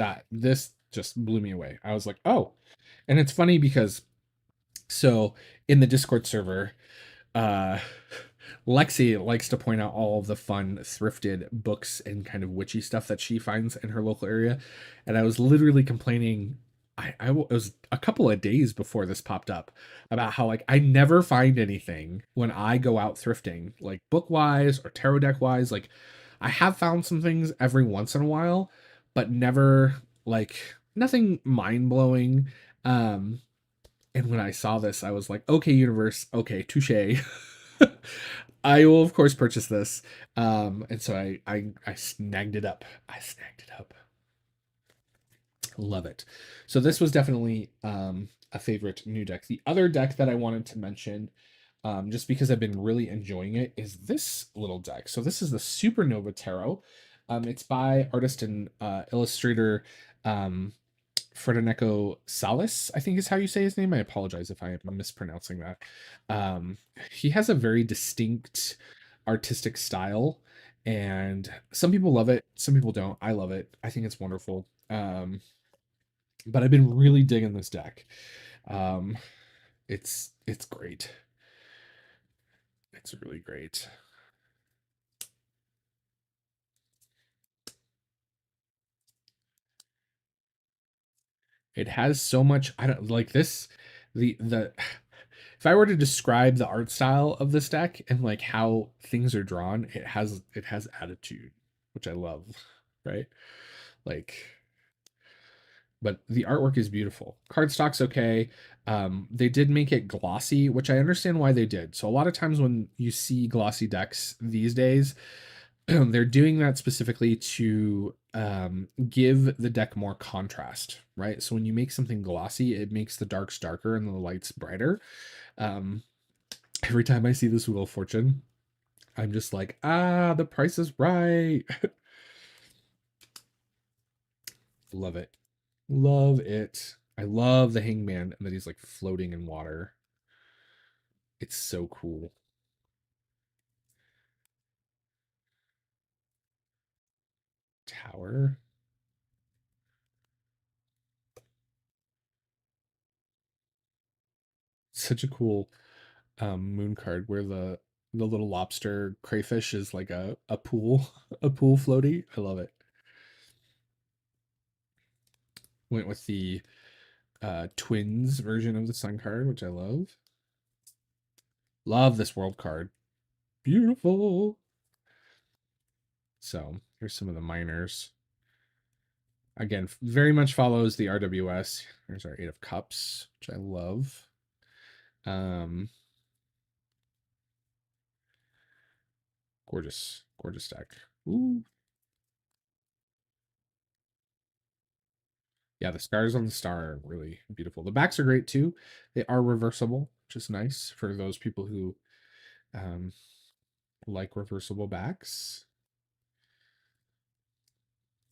just blew me away. I was like, oh. And it's funny because so in the Discord server, uh Lexi likes to point out all of the fun thrifted books and kind of witchy stuff that she finds in her local area. And I was literally complaining. It was a couple of days before this popped up about how like I never find anything when I go out thrifting, like book wise or tarot deck wise. Like I have found some things every once in a while, but never like nothing mind blowing. And when I saw this, I was like, okay, universe, okay, touche. I will of course purchase this. And so I snagged it up. I snagged it up. Love it. So this was definitely a favorite new deck. The other deck that I wanted to mention, just because I've been really enjoying it, is this little deck. So this is the Supernova Tarot. It's by artist and illustrator Ferdinando Salas, I think is how you say his name. I apologize if I am mispronouncing that. He has a very distinct artistic style, and some people love it, some people don't. I love it. I think it's wonderful. But I've been really digging this deck. Um, it's great. It's really great. It has so much. I don't like this. The if I were to describe the art style of this deck and like how things are drawn, it has attitude, which I love, right? Like, but the artwork is beautiful. Cardstock's okay. They did make it glossy, which I understand why they did. So a lot of times when you see glossy decks these days, they're doing that specifically to give the deck more contrast, right? So when you make something glossy, it makes the darks darker and the lights brighter. Um, every time I see this Wheel of Fortune, I'm just like, the price is right. Love it. Love it. I love the hangman and that he's like floating in water. It's so cool. Tower. Such a cool moon card where the little lobster crayfish is like a pool a pool floaty. I love it. Went with the twins version of the sun card, which I love. Love this world card. Beautiful. So here's some of the minors. Again, very much follows the RWS. There's our Eight of Cups, which I love. Gorgeous, gorgeous deck. Ooh. Yeah, the stars on the star are really beautiful. The backs are great too. They are reversible, which is nice for those people who um, like reversible backs.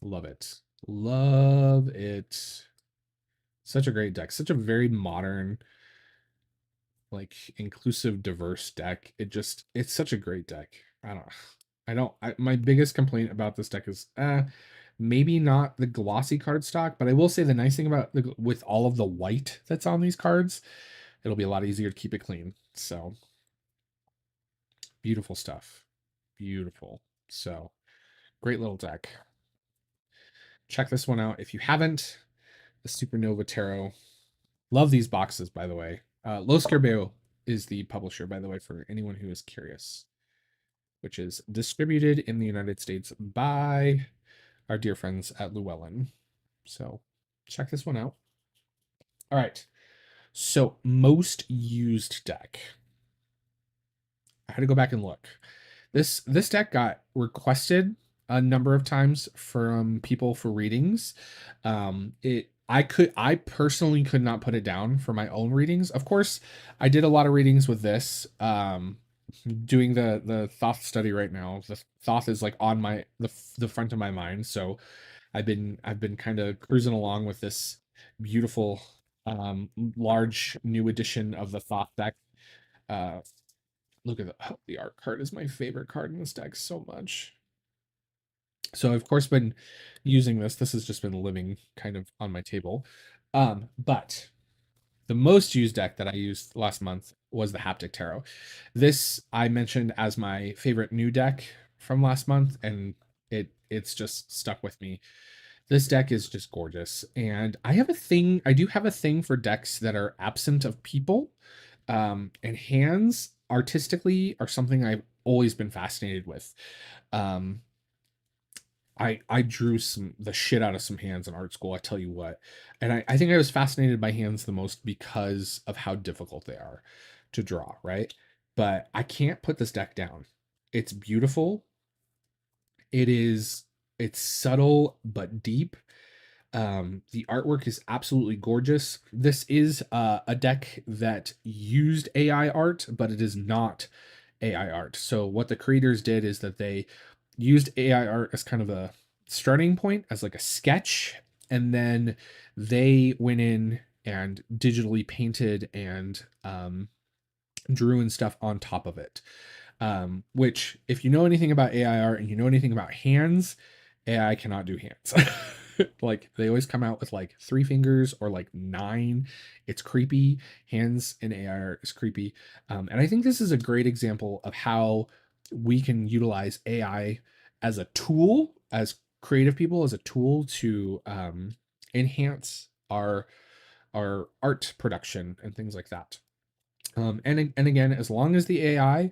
Love it. Love it. Such a great deck. Such a very modern, like inclusive, diverse deck. It's such a great deck. My biggest complaint about this deck is maybe not the glossy card stock, but I will say the nice thing about with all of the white that's on these cards, it'll be a lot easier to keep it clean. So beautiful stuff. Beautiful. So Great little deck. Check this one out if you haven't. The Supernova Tarot. Love these boxes, by the way. Los Scarabeo is the publisher, by the way, for anyone who is curious, which is distributed in the United States by our dear friends at Llewellyn. So check this one out. All right. So most used deck. I had to go back and look. This deck got requested a number of times from people for readings. I personally could not put it down for my own readings. Of course, I did a lot of readings with this. Doing the Thoth study right now. The Thoth is like on the front of my mind. So I've been kind of cruising along with this beautiful large new edition of the Thoth deck. Uh Look at the art card is my favorite card in this deck so much. So I've of course been using this. This has just been living kind of on my table. But the most used deck that I used last month was the Haptic Tarot. This I mentioned as my favorite new deck from last month, and it's just stuck with me. This deck is just gorgeous, and I do have a thing for decks that are absent of people, and hands artistically are something I've always been fascinated with. Um, I drew the shit out of some hands in art school, I tell you what. And I think I was fascinated by hands the most because of how difficult they are to draw, right? But I can't put this deck down. It's beautiful. It's subtle but deep. The artwork is absolutely gorgeous. This is a deck that used AI art, but it is not AI art. So what the creators did is that they used AI art as kind of a starting point, as like a sketch, and then they went in and digitally painted and drew and stuff on top of it. Which, if you know anything about AI art and you know anything about hands, AI cannot do hands. Like they always come out with like 3 fingers or like 9. It's creepy. Hands in AI art is creepy. And I think this is a great example of how we can utilize AI as a tool, as creative people, as a tool to enhance our art production and things like that. And again, as long as the AI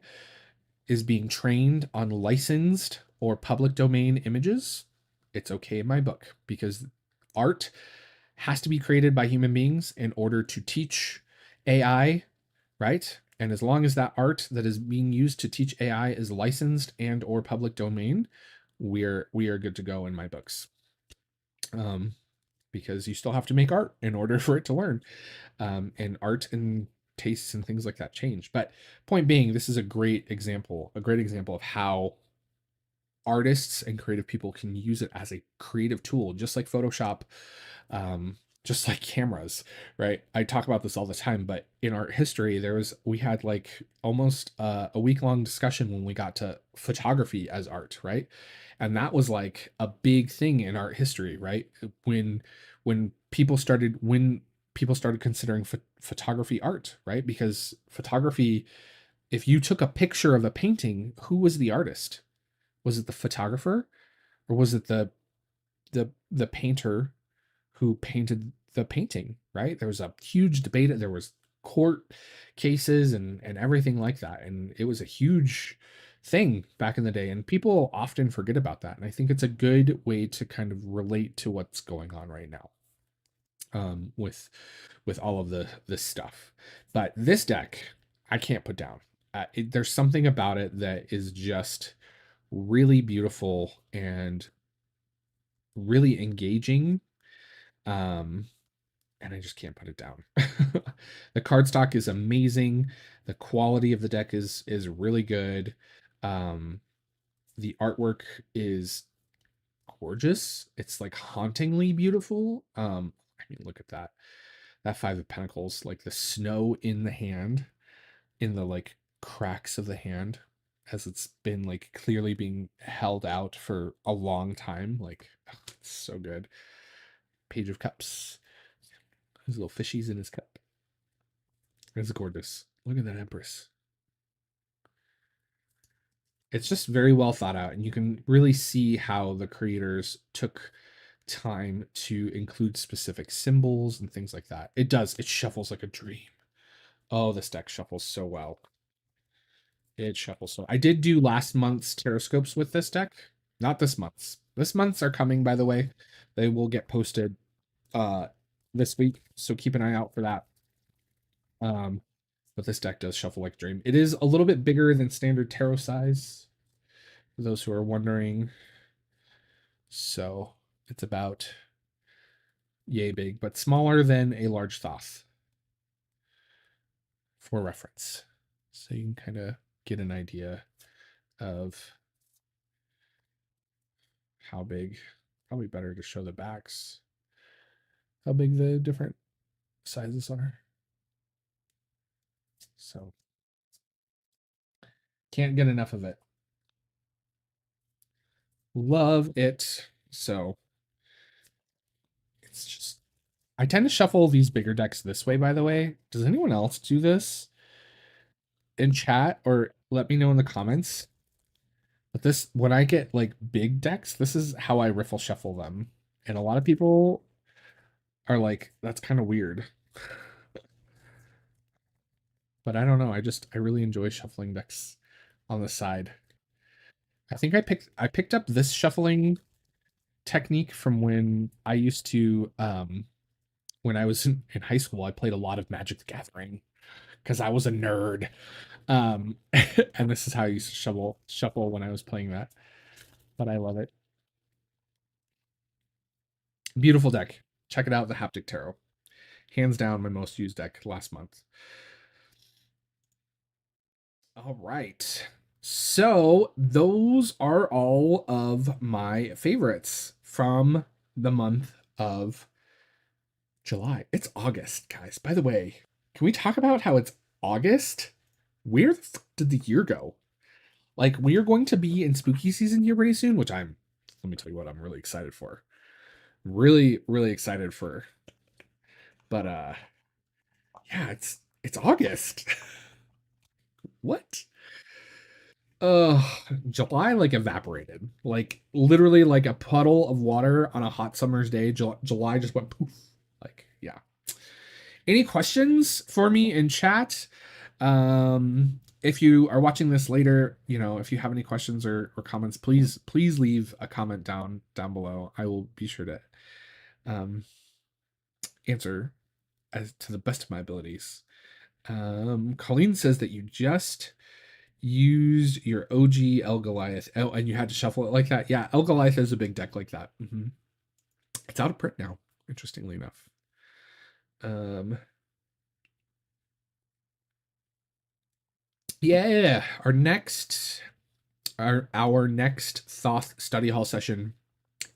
is being trained on licensed or public domain images, it's okay in my book, because art has to be created by human beings in order to teach AI, right? And as long as that art that is being used to teach AI is licensed and or public domain, we are good to go in my books. Because you still have to make art in order for it to learn. And art and tastes and things like that change. But point being, this is a great example of how artists and creative people can use it as a creative tool, just like Photoshop, just like cameras, right? I talk about this all the time, but in art history, we had like almost a week-long discussion when we got to photography as art, right? And that was like a big thing in art history, right? When people started considering photography art, right? Because photography, if you took a picture of a painting, who was the artist? Was it the photographer, or was it the painter who painted the painting, right? There was a huge debate. There was court cases and everything like that. And it was a huge thing back in the day. And people often forget about that. And I think it's a good way to kind of relate to what's going on right now, with all of this stuff. But this deck, I can't put down. There's something about it that is just really beautiful and really engaging. Um, and I just can't put it down. The cardstock is amazing. The quality of the deck is really good. Um, the artwork is gorgeous. It's like hauntingly beautiful. I mean, look at that. That 5 of Pentacles, like the snow in the hand, in the like cracks of the hand, as it's been like clearly being held out for a long time. Like, it's so good. Page of Cups. His little fishies in his cup. It's gorgeous. Look at that Empress. It's just very well thought out, and you can really see how the creators took time to include specific symbols and things like that. It does. It shuffles like a dream. Oh, this deck shuffles so well. It shuffles so. I did do last month's Terrascopes with this deck, not this month's. This month's are coming, by the way. They will get posted this week, so keep an eye out for that. But this deck does shuffle like a dream. It is a little bit bigger than standard tarot size, for those who are wondering. So it's about yay big, but smaller than a large Thoth, for reference. So you can kind of get an idea of how big. Probably better to show the backs, how big the different sizes are. So can't get enough of it. Love it. So it's just, I tend to shuffle these bigger decks this way, by the way. Does anyone else do this in chat, or let me know in the comments? But this, when I get like big decks, this is how I riffle shuffle them. And a lot of people are like, that's kind of weird. But I don't know. I really enjoy shuffling decks on the side. I think I picked up this shuffling technique from when I used to when I was in high school. I played a lot of Magic the Gathering because I was a nerd. And this is how I used to shuffle when I was playing that. But I love it. Beautiful deck. Check it out, the Haptic Tarot. Hands down my most used deck last month. All right. So those are all of my favorites from the month of July. It's August, guys. By the way, can we talk about how it's August? Where the fuck did the year go? Like, we are going to be in spooky season here pretty soon, which let me tell you what, I'm really excited for. Really, really excited for. But yeah, it's August. What? July like evaporated. Like literally like a puddle of water on a hot summer's day. July just went poof. Like, yeah. Any questions for me in chat? If you are watching this later, if you have any questions or comments, please leave a comment down below. I will be sure to answer as to the best of my abilities. Colleen says that you just used your OG El Goliath. Oh, and you had to shuffle it like that. Yeah, El Goliath is a big deck like that. It's out of print now, interestingly enough. Yeah, our next Thoth study hall session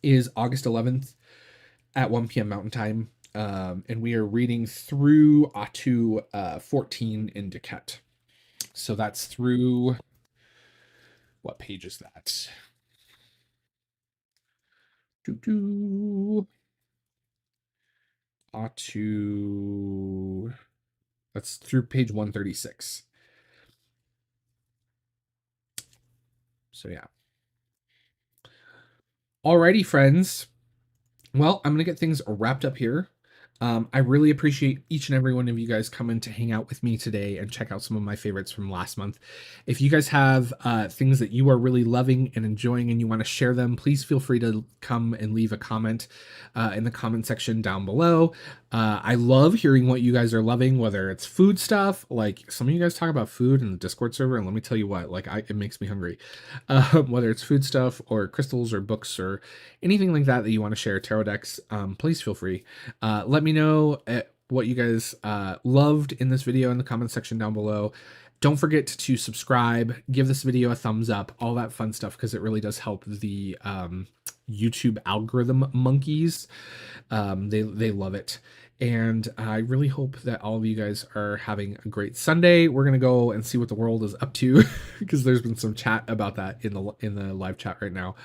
is August 11th at 1 p.m. Mountain Time. And we are reading through Atu 14 in Duquette. So that's through, what page is that? Atu, that's through page 136. So yeah. Alrighty, friends. Well, I'm going to get things wrapped up here. I really appreciate each and every one of you guys coming to hang out with me today and check out some of my favorites from last month. If you guys have things that you are really loving and enjoying and you want to share them, please feel free to come and leave a comment in the comment section down below. I love hearing what you guys are loving, whether it's food stuff, like some of you guys talk about food in the Discord server, and let me tell you what, like it makes me hungry. Whether it's food stuff or crystals or books or anything like that you want to share, tarot decks, please feel free. Let me know what you guys loved in this video in the comment section down below. Don't forget to subscribe, give this video a thumbs up, all that fun stuff, because it really does help the YouTube algorithm monkeys. They love it. And I really hope that all of you guys are having a great Sunday. We're gonna go and see what the world is up to because there's been some chat about that in the live chat right now.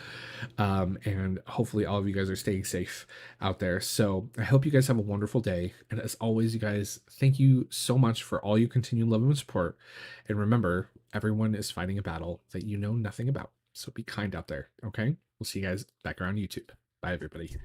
And hopefully all of you guys are staying safe out there. So I hope you guys have a wonderful day. And as always, you guys, thank you so much for all your continued love and support. And remember, everyone is fighting a battle that you know nothing about. So be kind out there. Okay. We'll see you guys back around YouTube. Bye, everybody.